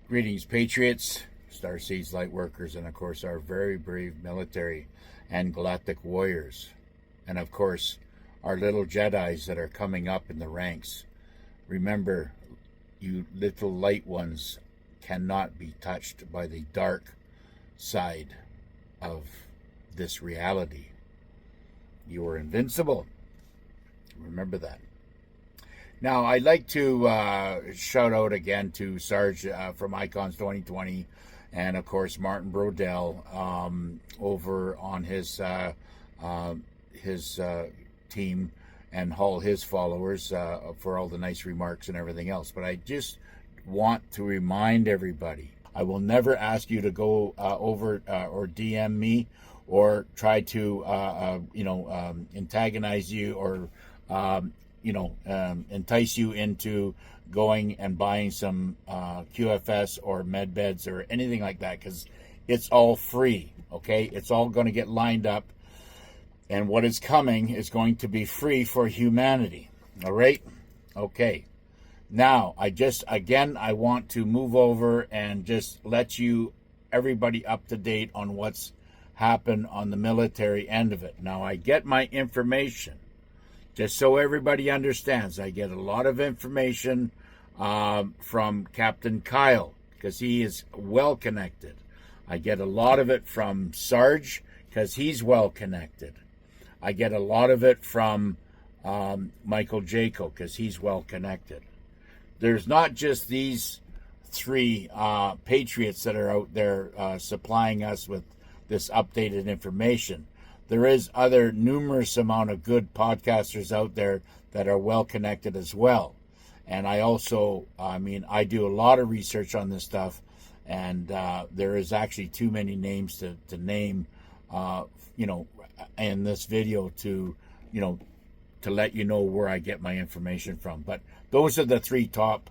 Greetings, Patriots, Starseeds Lightworkers, and of course our very brave military and galactic warriors. And of course, our little Jedis that are coming up in the ranks. Remember, you little light ones cannot be touched by the dark side of this reality. You are invincible. Remember that. Now, I'd like to shout out again to Sarge from Icons 2020 and, of course, Martin Brodell over on his team and all his followers for all the nice remarks and everything else. But I just want to remind everybody, I will never ask you to go over or DM me or try to, antagonize you or entice you into going and buying some QFS or med beds or anything like that, because it's all free, okay? It's all going to get lined up, and what is coming is going to be free for humanity, all right? Okay. Now, I want to move over and just let everybody up to date on what's happened on the military end of it. Now, I get my information, just so everybody understands, I get a lot of information from Captain Kyle, because he is well connected. I get a lot of it from Sarge, because he's well connected. I get a lot of it from Michael Jaco, because he's well connected. There's not just these three patriots that are out there supplying us with this updated information. There is other numerous amount of good podcasters out there that are well connected as well. And I also, I do a lot of research on this stuff, and there is actually too many names to name, in this video to let you know where I get my information from. But those are the three top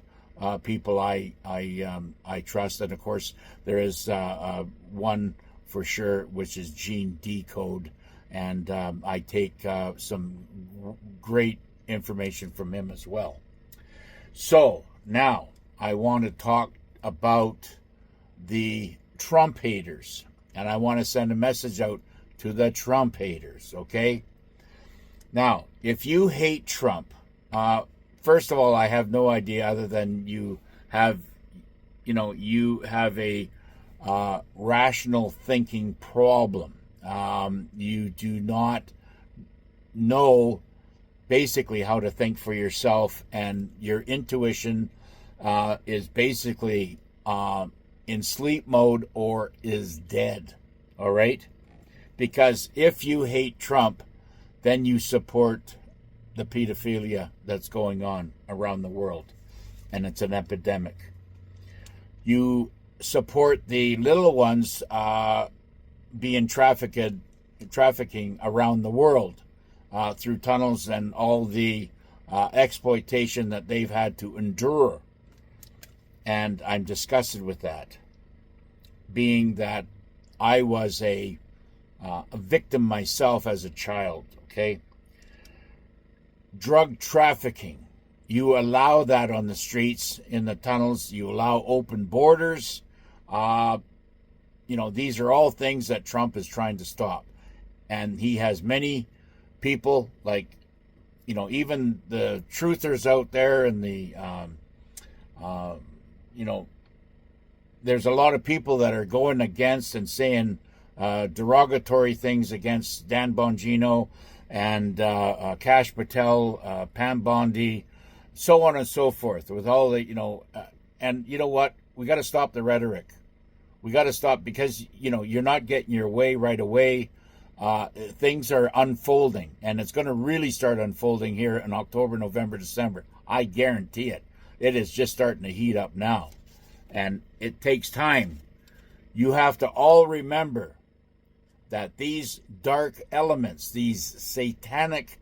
people I trust. And of course, there is one for sure, which is Gene Decode. And I take some great information from him as well. So now I want to talk about the Trump haters. And I want to send a message out to the Trump haters, okay? Now, if you hate Trump, first of all, I have no idea other than you have a rational thinking problem. You do not know basically how to think for yourself, and your intuition is basically in sleep mode or is dead, all right? Because if you hate Trump, then you support the pedophilia that's going on around the world, and it's an epidemic. You support the little ones being trafficking around the world through tunnels and all the exploitation that they've had to endure. And I'm disgusted with that, being that I was a victim myself as a child, okay? Drug trafficking. You allow that on the streets, in the tunnels. You allow open borders. These are all things that Trump is trying to stop. And he has many people, like, even the truthers out there and the, there's a lot of people that are going against and saying derogatory things against Dan Bongino and Kash Patel, Pam Bondi, so on and so forth, with all the, and you know what? We got to stop the rhetoric. We got to stop, because, you're not getting your way right away. Things are unfolding, and it's going to really start unfolding here in October, November, December. I guarantee it. It is just starting to heat up now, and it takes time. You have to all remember that these dark elements, these satanic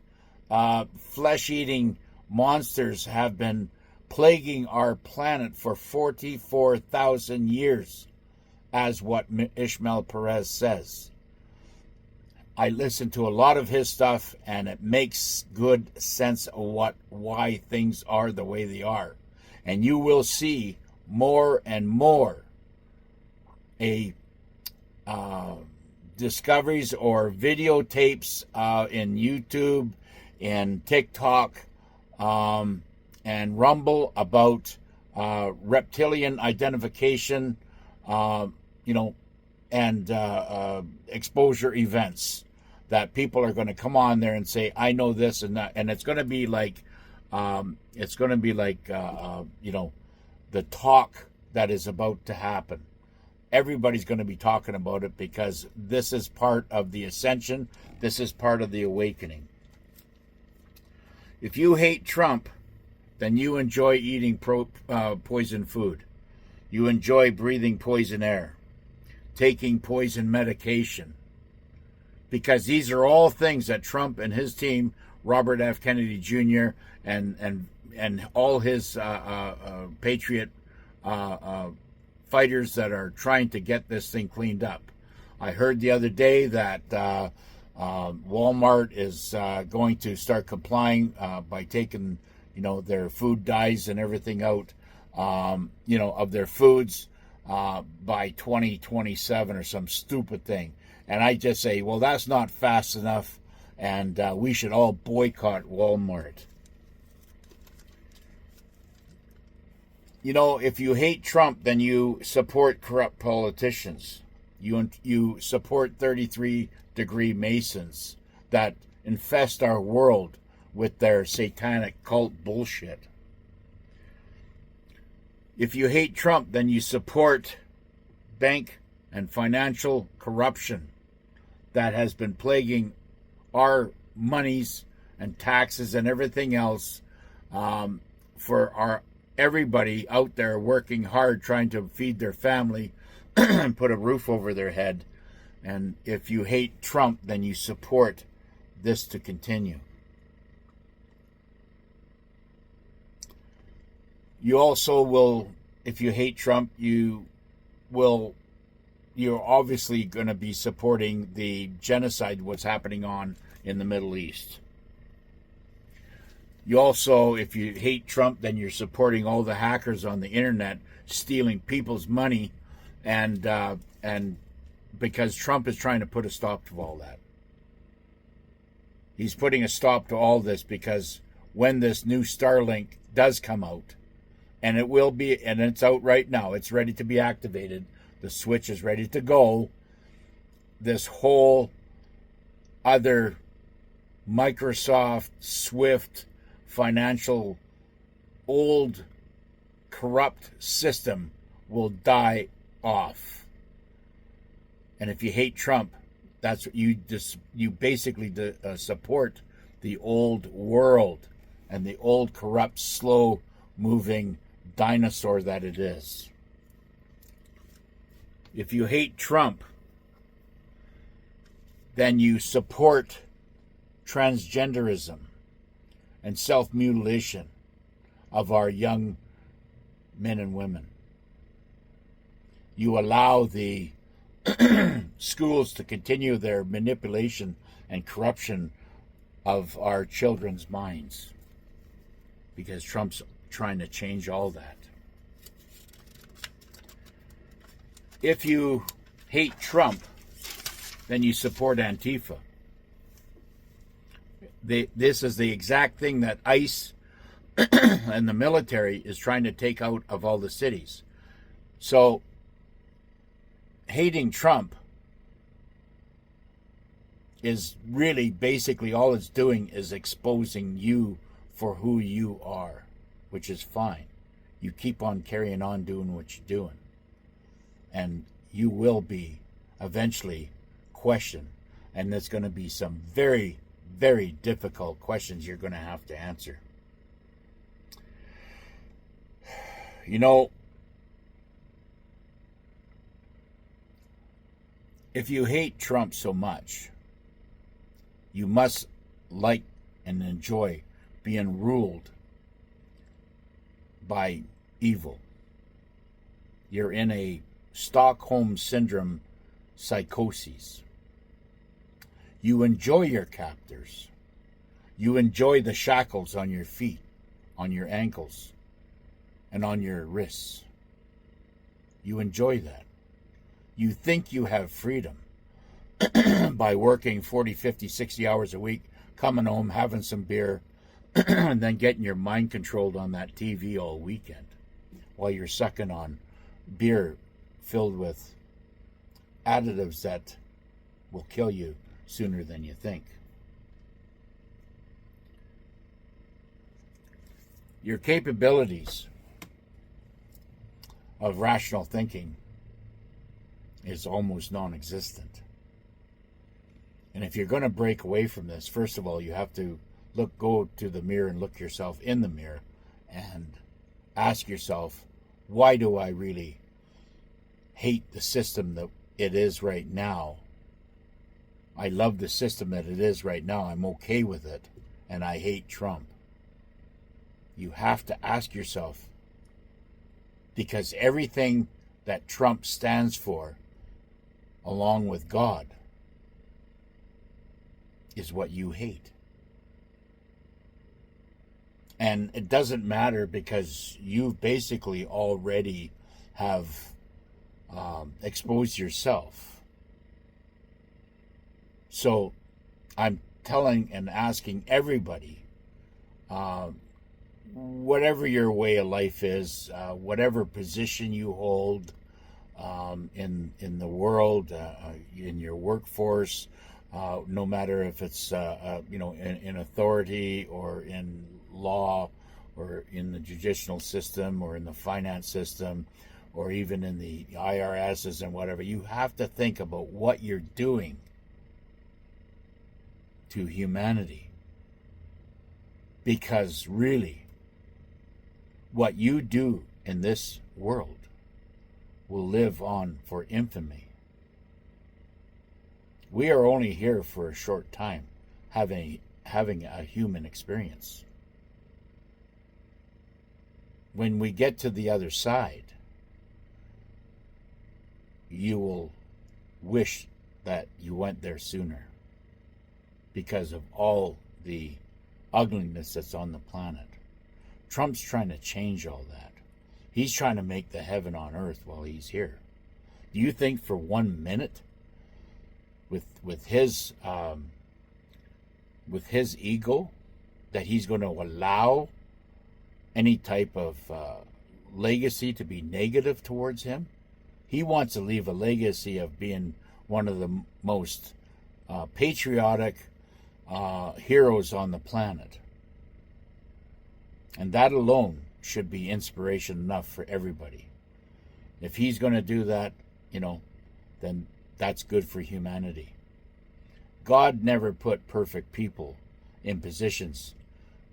flesh-eating monsters, have been plaguing our planet for 44,000 years. As what Ishmael Perez says. I listen to a lot of his stuff, and it makes good sense of why things are the way they are. And you will see more and more discoveries or videotapes in YouTube and TikTok and Rumble about reptilian identification, and exposure events that people are going to come on there and say, I know this and that. And it's going to be like, the talk that is about to happen. Everybody's going to be talking about it because this is part of the ascension. This is part of the awakening. If you hate Trump, then you enjoy eating poison food. You enjoy breathing poison air, taking poison medication, because these are all things that Trump and his team, Robert F. Kennedy Jr. and all his patriot fighters that are trying to get this thing cleaned up. I heard the other day that Walmart is going to start complying by taking, their food dyes and everything out, of their foods by 2027 or some stupid thing. And I just say, well, that's not fast enough, and we should all boycott Walmart. If you hate Trump, then you support corrupt politicians. You support 33-degree Masons that infest our world with their satanic cult bullshit. If you hate Trump, then you support bank and financial corruption that has been plaguing our monies and taxes and everything else for everybody out there working hard trying to feed their family and put a roof over their head. And if you hate Trump, then you support this to continue. You also will, if you hate Trump, you're obviously going to be supporting the genocide, what's happening in the Middle East. You also, if you hate Trump, then you're supporting all the hackers on the internet stealing people's money, and because Trump is trying to put a stop to all that. He's putting a stop to all this because when this new Starlink does come out, and it will be, and it's out right now, it's ready to be activated, the switch is ready to go, this whole other Microsoft, Swift, financial, old, corrupt system will die off. And if you hate Trump, that's what you basically support the old world and the old, corrupt, slow-moving dinosaur that it is. If you hate Trump, then you support transgenderism and self-mutilation of our young men and women. You allow the schools to continue their manipulation and corruption of our children's minds because Trump's trying to change all that. If you hate Trump, then you support Antifa. This is the exact thing that ICE and the military is trying to take out of all the cities. So, hating Trump is really basically all it's doing is exposing you for who you are, which is fine. You keep on carrying on doing what you're doing. And you will be eventually questioned. And there's going to be some very, very difficult questions you're going to have to answer. If you hate Trump so much, you must like and enjoy being ruled by evil. You're in a Stockholm Syndrome psychosis. You enjoy your captors. You enjoy the shackles on your feet, on your ankles, and on your wrists. You enjoy that. You think you have freedom by working 40, 50, 60 hours a week, coming home, having some beer, and then getting your mind controlled on that TV all weekend while you're sucking on beer filled with additives that will kill you sooner than you think. Your capabilities of rational thinking is almost non-existent. And if you're going to break away from this, first of all, you have to go to the mirror and look yourself in the mirror and ask yourself, why do I really hate the system that it is right now? I love the system that it is right now. I'm okay with it, and I hate Trump. You have to ask yourself, because everything that Trump stands for, along with God, is what you hate. And it doesn't matter, because you basically already have exposed yourself. So I'm telling and asking everybody, whatever your way of life is, whatever position you hold in the world, in your workforce, no matter if it's in authority or in law or in the judicial system or in the finance system or even in the IRSs and whatever, you have to think about what you're doing to humanity. Because really, what you do in this world will live on for infamy. We are only here for a short time, having a human experience. When we get to the other side, you will wish that you went there sooner, because of all the ugliness that's on the planet. Trump's trying to change all that. He's trying to make the heaven on earth while he's here. Do you think for 1 minute, with his ego, that he's going to allow any type of legacy to be negative towards him? He wants to leave a legacy of being one of the most patriotic heroes on the planet. And that alone should be inspiration enough for everybody. If he's going to do that, then that's good for humanity. God never put perfect people in positions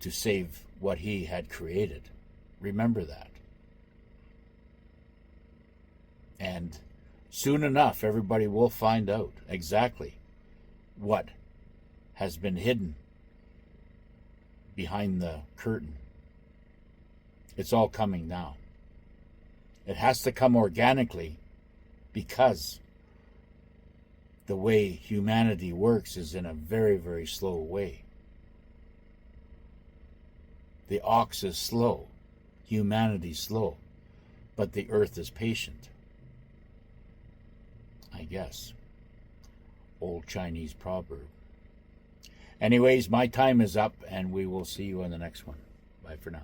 to save what he had created. Remember that. And soon enough, everybody will find out exactly what has been hidden behind the curtain. It's all coming now. It has to come organically, because the way humanity works is in a very, very slow way. The ox is slow, humanity's slow, but the earth is patient. I guess. Old Chinese proverb. Anyways, my time is up, and we will see you on the next one. Bye for now.